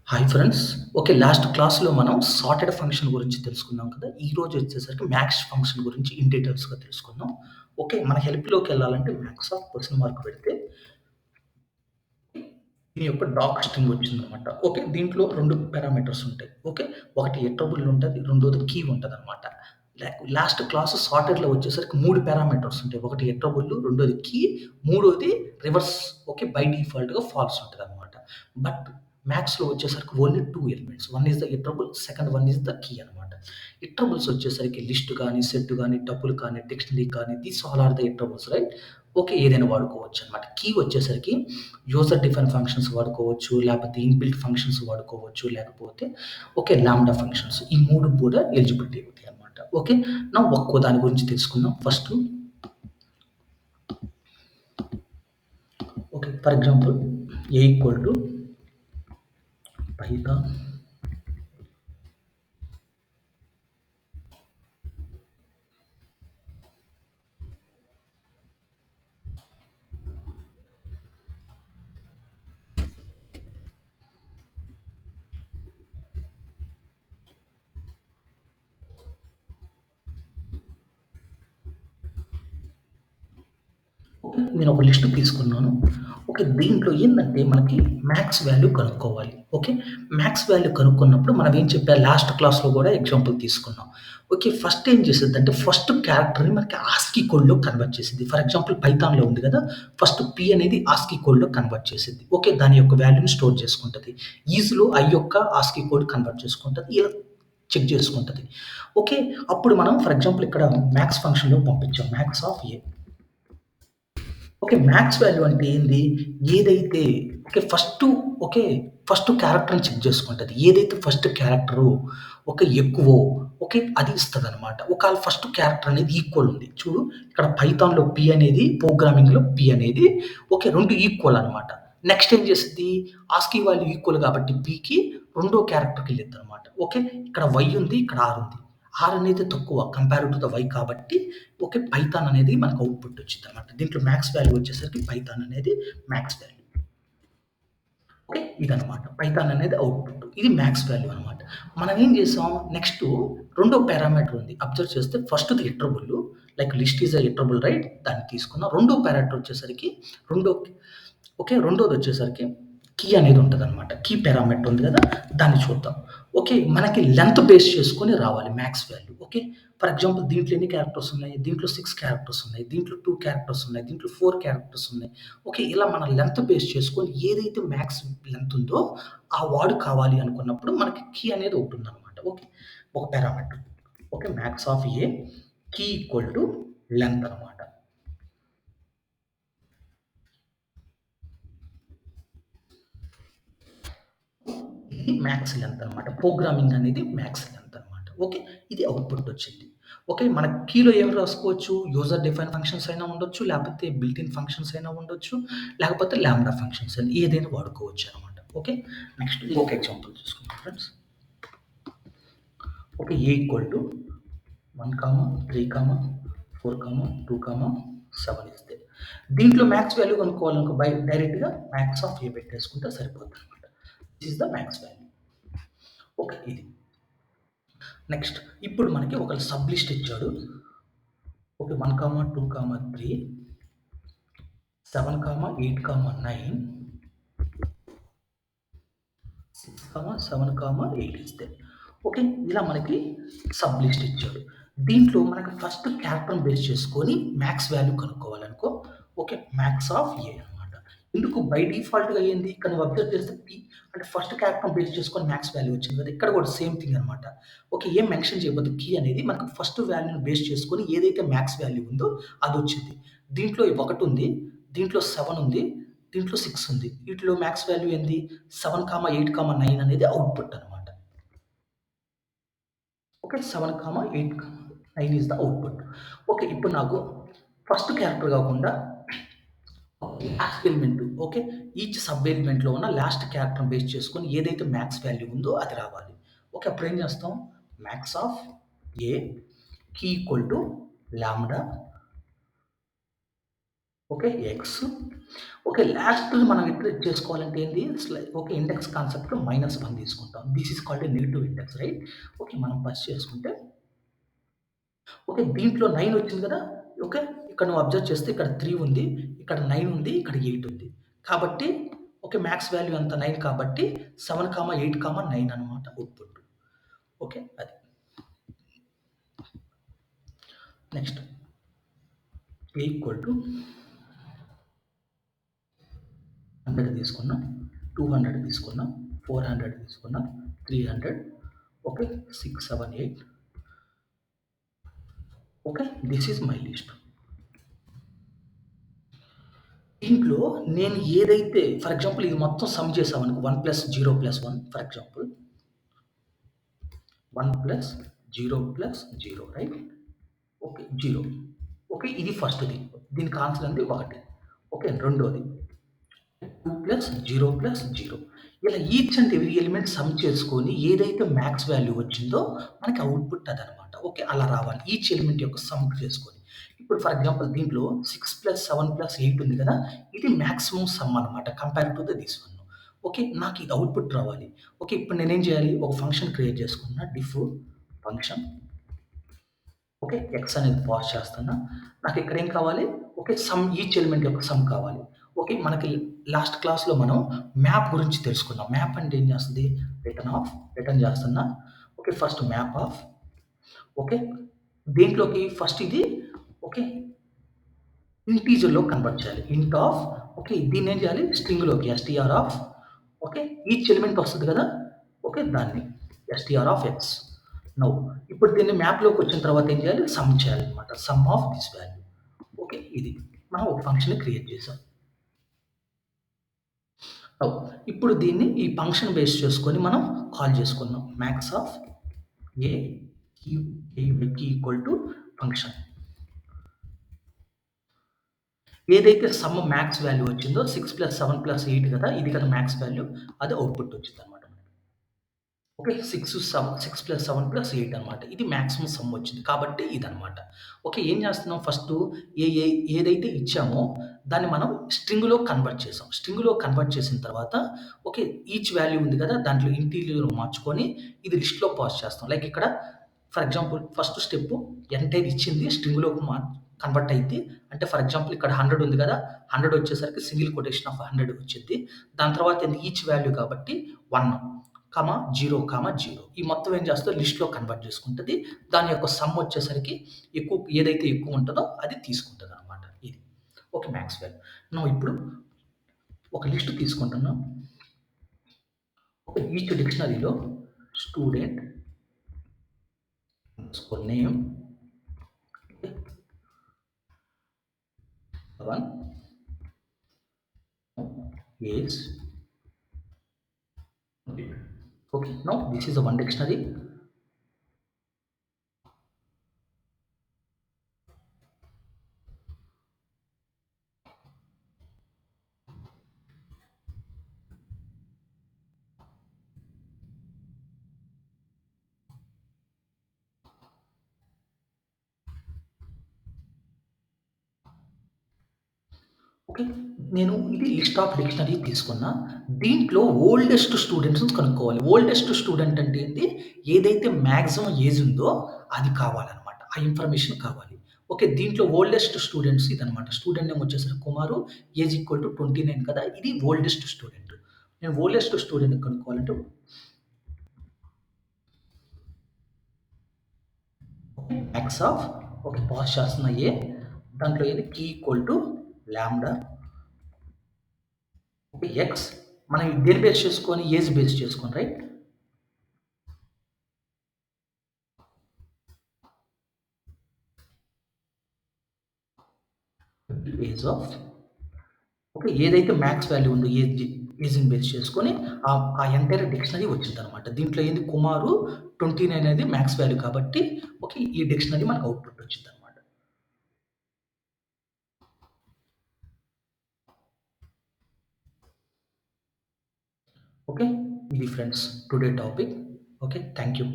Hi friends. Okay. Last క్లాస్‌లో మనం sorted function గురించి తెలుసుకున్నాం కదా! ఈరోజు వచ్చేసరికి మ్యాక్స్ ఫంక్షన్ గురించి ఇన్ డీటెయిల్స్‌గా తెలుసుకుందాం. ఓకే. మన హెల్ప్‌లోకెళ్ళాలంటే మ్యాక్స్ ఆఫ్ క్వెషన్ మార్క్ పెడితే దీని యొక్క డాక్ స్ట్రింగ్ వచ్చిందనమాట. ఓకే. దీంట్లో 2 పారామీటర్స్ ఉంటాయి. ఓకే. ఒకటి ఎట్రబుల్ ఉంటది. రెండోది కీ ఉంటదనమాట. లాస్ట్ క్లాస్ సార్టెడ్‌లో వచ్చేసరికి 3 పారామీటర్స్ ఉంటాయి. ఒకటి ఎట్రబుల్, రెండోది కీ, మూడోది రివర్స్. ఓకే. బై డిఫాల్ట్‌గా ఫాల్స్ ఉంటదనమాట. బట్ మ్యాథ్స్‌లో వచ్చేసరికి only 2 elements. One is the iterable, second one is the key అనమాట. ఇటరబుల్స్ వచ్చేసరికి లిస్ట్ గాని, సెట్ గాని, టపుల్ కానీ, డిక్షనరీ కానీ these all are the iterables right. Okay. ఏదైనా వాడుకోవచ్చనమాట. కీ వచ్చేసరికి యూజర్ డిఫైన్ ఫంక్షన్స్ వాడుకోవచ్చు, లేపోతే ఇన్‌బిల్ట్ ఫంక్షన్స్ వాడుకోవచ్చు, లేకపోతే ఓకే లాంబ్డా ఫంక్షన్స్. ఈ 3 కూడా ఎలిజిబిలిటీ ఉంటాయన్నమాట. ఓకే. నౌ ఒక్కో దాని గురించి తెలుసుకుందాం. First okay. For example A equal to Python okay. నేను ఒక లిస్ట్ తీసుకున్నాను. ఓకే. దీంట్లో ఏందంటే మనకి మ్యాక్స్ వాల్యూ కనుక్కోవాలి. ఓకే. మ్యాక్స్ వాల్యూ కనుక్కున్నప్పుడు మనం ఏం చెప్పా లాస్ట్ క్లాస్‌లో గూడా ఎగ్జాంపుల్ తీసుకున్నాం. ఓకే. ఫస్ట్ ఏం చేసిద్దంటే ఫస్ట్ క్యారెక్టర్‌ని మనకి ఆస్కీ కోడ్‌లో కన్వర్ట్ చేసిద్ది. ఫర్ ఎగ్జాంపుల్ పైథాన్‌లో ఉంది గదా! ఫస్ట్ పి అనేది ఆస్కీ కోడ్‌లో కన్వర్ట్ చేసిద్ది. ఓకే. దాని యొక్క వాల్యూని స్టోర్ చేసుకుంటది. ఈజ్‌లో ఐ యొక్క ఆస్కీ కోడ్ కన్వర్ట్ చేసుకుంటది. ఇలా చెక్ చేసుకుంటది. ఓకే. అప్పుడు మనం ఫర్ ఎగ్జాంపుల్ ఇక్కడ మ్యాక్స్ ఫంక్షన్‌లో పంపించాం. Max of A. Okay. Max value అంటే ఏంది? ఏదైతే ఓకే. ఓకే. ఫస్ట్ క్యారెక్టర్‌ని చెక్ చేసుకుంటది. ఏదైతే ఫస్ట్ క్యారెక్టరు ఎక్కువో ఓకే. అది ఇస్తదనమాట. ఒకాళ ఫస్ట్ క్యారెక్టర్ అనేది ఈక్వల్ ఉంది. చూడు ఇక్కడ పైథాన్‌లో పి అనేది, ప్రోగ్రామింగ్‌లో పి అనేది ఓకే. 2 ఈక్వల్ అనమాట. నెక్స్ట్ ఏం చేసిద్ది? ఆస్కీ వాల్యూ ఈక్వల్ కాబట్టి పికి రెండో క్యారెక్టర్‌కెళ్ళిద్దనమాట. ఓకే. ఇక్కడ వై ఉంది. ఇక్కడ ఆర్ ఉంది. ఆర్ అనేది తక్కువ కంపేర్ టు ద వై కాబట్టి ఓకే. పైథాన్ అనేది మనకు అవుట్‌పుట్ వచ్చిద్దనమాట. దీంట్లో మ్యాక్స్ వాల్యూ వచ్చేసరికి పైథాన్ అనేది మ్యాక్స్ వాల్యూ. ఓకే. ఇదనమాట. పైథాన్ అనేది అవుట్‌పుట్. ఇది మ్యాక్స్ వాల్యూ అనమాట. మనం ఏం చేసాం నెక్స్టు రెండో పారామీటర్ ఉంది. అబ్జర్వ్ చేస్తే ఫస్ట్‌ది iterable like list is a iterable right దాన్ని తీసుకున్నాం. రెండో పారామీటర్ వచ్చేసరికి రెండో ఓకే. రెండోదొచ్చేసరికి కీ అనేది ఉంటదనమాట. కీ పారామీటర్ ఉంది గదా! దాన్ని చూద్దాం. ఓకే. మనకి లెంత్ బేస్ చేసుకొని రావాలి max value. Okay. For example దీంట్లో ఎన్ని క్యారెక్టర్స్ ఉన్నాయి? దీంట్లో 6 క్యారెక్టర్స్ ఉన్నాయి. దీంట్లో 2 క్యారెక్టర్స్ ఉన్నాయి. దీంట్లో 4 క్యారెక్టర్స్ ఉన్నాయి. ఓకే. ఇలా మనం లెంత్ బేస్ చేసుకొని ఏదైతే మ్యాక్స్ లెంత్ ఉందో ఆ వార్డ్ కావాలి అనుకున్నప్పుడు మనకి కీ అనేది ఒకటుందనమాట. ఓకే. ఒక parameter. Okay. Max of a key equal to length అనమాట. ఇది మ్యాక్స్ లెంత్ అనమాట. ప్రోగ్రామింగ్ అనేది మ్యాక్స్ లెంత్ అనమాట. ఓకే. ఇది అవుట్‌పుట్ వచ్చింది. ఓకే. మన కీలో ఏమి రాసుకోవచ్చు? యూజర్ డిఫైన్ ఫంక్షన్స్ అయినా ఉండొచ్చు. లేకపోతే బిల్ట్ ఇన్ ఫంక్షన్స్ అయినా ఉండొచ్చు. లేకపోతే లాంబ్డా ఫంక్షన్స్ అని ఏదైనా వాడుకోవచ్చు అనమాట. ఓకే. నెక్స్ట్ ఇంకొక ఎగ్జాంపుల్ చూసుకుందాం friends. Okay. A equal to 1, 3, 4, 2, 7 ఇస్తే దీంట్లో మ్యాక్స్ వాల్యూ కనుక్కోవాలనుకో డైరెక్ట్‌గా మ్యాక్స్ ఆఫ్ ఏ పెట్టేసుకుంటే సరిపోద్దనమాట. This is the max value. Okay. ఇది. నెక్స్ట్ ఇప్పుడు మనకి ఒక సబ్ లిస్ట్ ఇచ్చాడు. ఓకే. 1, 2, 3, 7, 8, 9, 6, 7, 8 ఇస్తే. ఓకే. ఇలా మనకి సబ్ లిస్ట్ ఇచ్చాడు. దీంట్లో మనకి ఫస్ట్ క్యారెక్టర్‌ని బేస్ చేసుకొని మ్యాక్స్ వాల్యూ కనుక్కోవాలనుకో. ఓకే. మ్యాక్స్ ఆఫ్ ఏ అనమాట. ఎందుకు బై డిఫాల్ట్‌గా ఏంది ఇక్కడ నువ్వు అబ్జర్వ్ చేస్తే పి అంటే ఫస్ట్ క్యారెక్టర్‌ని బేస్ చేసుకొని మ్యాక్స్ వాల్యూ వచ్చింది కదా! ఇక్కడ కూడా సేమ్ థింగ్ అనమాట. ఓకే. ఏం మెన్షన్ చేయకపోతే కీ అనేది మనకు ఫస్ట్ వాల్యూని బేస్ చేసుకొని ఏదైతే మ్యాక్స్ వాల్యూ ఉందో అదొచ్చింది. దీంట్లో 1 ఉంది. దీంట్లో 7 ఉంది. దీంట్లో 6 ఉంది. వీటిలో మ్యాక్స్ వాల్యూ ఏంది? 7, 8, 9 అనేది అవుట్‌పుట్ అనమాట. Okay. 7, 8, 9 is the output. Okay. ఇప్పుడు నాకు ఫస్ట్ క్యారెక్టర్ కాకుండా last element okay. Each sub ఎలిమెంట్‌లో ఉన్న లాస్ట్ క్యారెక్టర్‌ని బేస్ చేసుకొని ఏదైతే మ్యాక్స్ వాల్యూ ఉందో అది రావాలి. ఓకే. అప్పుడేం చేస్తాం? Max of a key equal to lambda okay. X. Okay. లాస్ట్‌లో మనం ఇటరేట్ చేసుకోవాలంటే ఏంది? ఓకే. ఇండెక్స్ కాన్సెప్ట్‌లో -1 తీసుకుంటాం. This is called a negative index right? Okay. మనం ఫస్ట్ చేసుకుంటే ఓకే. దీంట్లో 9 వచ్చింది కదా! ఓకే. ఇక్కడ నువ్వు అబ్జర్వ్ చేస్తే ఇక్కడ 3 ఉంది. ఇక్కడ 9 ఉంది. ఇక్కడ 8 ఉంది. కాబట్టి ఓకే. మాక్స్ వాల్యూ ఎంత 9 కాబట్టి 7, 8, 9 అన్నమాట అవుట్‌పుట్. ఓకే. అది. నెక్స్ట్ A ఈక్వల్ టు 100 తీసుకున్నాం. 200 తీసుకున్నాం. 400 తీసుకున్నాం. 300 okay. 6, 7, 8 okay. This is my list. దీంట్లో నేను ఏదైతే ఫర్ ఎగ్జాంపుల్ ఇది మొత్తం సమ్ చేసామనుకో 1 plus 0 plus 1 for example 1 plus 0 plus 0 right? Okay. 0 okay. ఇది ఫస్ట్‌ది. దీనికి ఆన్సర్ అంటే 1 ఓకే. రెండోది 2 ప్లస్ 0 ప్లస్ 0 ఇలా each and every element some చేసుకొని ఏదైతే మ్యాక్స్ వాల్యూ వచ్చిందో మనకి అవుట్‌పుట్ అదనమాట. ఓకే. అలా రావాలి. ఈచ్ ఎలిమెంట్ యొక్క సమ్ చేసుకొని. ఇప్పుడు ఫర్ ఎగ్జాంపుల్ దీంట్లో 6+7+8 ఉంది కదా! ఇది మాక్సిమం సమ్ అనమాట compare to this one. Okay. నాకు ఇది అవుట్‌పుట్ రావాలి. ఓకే. ఇప్పుడు నేనేం చేయాలి? ఒక ఫంక్షన్ క్రియేట్ చేసుకున్నా. Diff function okay. ఎక్స్ అనేది పాస్ చేస్తున్నా. నాకిక్కడ ఏం కావాలి? ఓకే. సమ్ ఈచ్ ఎలిమెంట్ యొక్క సమ్ కావాలి. ఓకే. మనకి లాస్ట్ క్లాస్‌లో మనం మ్యాప్ గురించి తెలుసుకున్నాం. మ్యాప్ అంటే ఏం చేస్తది? రిటర్న్ చేస్తున్నా. Okay. First map of okay. దేంట్లోకి ఫస్ట్ ఇది ఓకే. ఇంటీజర్‌లో కన్వర్ట్ చేయాలి. Int of okay. దీన్నేం చేయాలి? స్ట్రింగ్‌లోకి STR of okay. Each element వస్తది కదా! ఓకే. దాన్ని ఎస్‌టీఆర్ ఆఫ్ ఎక్స్. నౌ ఇప్పుడు దీన్ని మ్యాప్‌లోకొచ్చిన తర్వాత ఏం చేయాలి? సమ్ చేయాలన్నమాట. Some of this value. Okay. ఇది. మనం ఒక ఫంక్షన్‌ని క్రియేట్ చేసాం. నౌ ఇప్పుడు దీన్ని ఈ ఫంక్షన్ బేస్ చేసుకొని మనం కాల్ చేసుకున్నాం. Max of a Q key equal to function. ఏదైతే సమ్ మాక్స్ వాల్యూ వచ్చిందో 6+7+8 కదా! ఇది కదా మాక్స్ వాల్యూ. అది అవుట్‌పుట్ వచ్చిందన్నమాట. ఓకే. 6+7+8 అనమాట. ఇది మాక్సిమం సమ్ వచ్చింది. కాబట్టి ఇదనమాట. ఓకే. ఏం చేస్తున్నాం ఫస్టు ఏ ఏ ఏదైతే ఇచ్చామో దాన్ని మనం స్ట్రింగ్‌లో కన్వర్ట్ చేసాం. స్ట్రింగ్‌లో కన్వర్ట్ చేసిన తర్వాత ఓకే. ఈచ్ వాల్యూ ఉంది కదా! దాంట్లో ఇంటీరియర్ మార్చుకొని ఇది లిస్ట్‌లో పాస్ చేస్తాం. లైక్ ఇక్కడ for example first step entire ఇచ్చింది స్ట్రింగ్‌లోకి కన్వర్ట్ అయిద్ది. అంటే ఫర్ ఎగ్జాంపుల్ ఇక్కడ 100 ఉంది కదా! 100 వచ్చేసరికి సింగిల్ కొటేషన్ ఆఫ్ 100 వచ్చిద్ది. దాని తర్వాత ఏంది ఈచ్ వాల్యూ కాబట్టి 1 0, 0 ఈ మొత్తం ఏం చేస్తదో లిస్ట్‌లో కన్వర్ట్ చేసుకుంటది. దాని యొక్క సమ్ వచ్చేసరికి ఏదైతే ఎక్కువ ఉంటదో అది తీసుకుంటదనమాట ఇది. ఓకే. Max value. ఇప్పుడు ఒక లిస్ట్ తీసుకుంటున్నాం. ఓకే. ఈచ్ డిక్షనరీలో student underscore name okay. 1 age okay. Now this is a one dictionary. Okay. నేను ఇది లిస్ట్ ఆఫ్ డిక్షనరీ తీసుకున్నా. దీంట్లో ఓల్డెస్ట్ స్టూడెంట్స్‌ని కనుక్కోవాలి. ఓల్డెస్ట్ స్టూడెంట్ అంటే ఏంది? ఏదైతే మాక్సిమం ఏజ్ ఉందో అది కావాలనమాట. ఆ ఇన్ఫర్మేషన్ కావాలి. ఓకే. దీంట్లో ఓల్డెస్ట్ స్టూడెంట్స్ ఇదనమాట. స్టూడెంట్ నేమ్ వచ్చేసరికి కుమారు. ఏజ్ ఈక్వల్ టు 29 కదా! ఇది ఓల్డెస్ట్ స్టూడెంట్. నేను ఓల్డెస్ట్ స్టూడెంట్‌ని కనుక్కోవాలంటే okay. Max of okay. Pass చేస్తున్న ఏ దాంట్లో ఏది key equal to lambda okay. X మనం దేన్ని బేస్ చేసుకొని ఏజ్ బేస్ చేసుకొని రైట్? Age of okay. ఏదైతే మాక్స్ వాల్యూ ఉందో ఏజ్‌ని బేస్ చేసుకొని ఆ ఎంటైర్ డిక్షనరీ వచ్చిందనమాట. దీంట్లో ఏంది కుమారు 29 అనేది మాక్స్ వాల్యూ కాబట్టి ఓకే. ఈ డిక్షనరీ మనకు అవుట్‌పుట్ వచ్చిందనమాట. ఓకే. ఇది friends today topic. Okay. Thank you.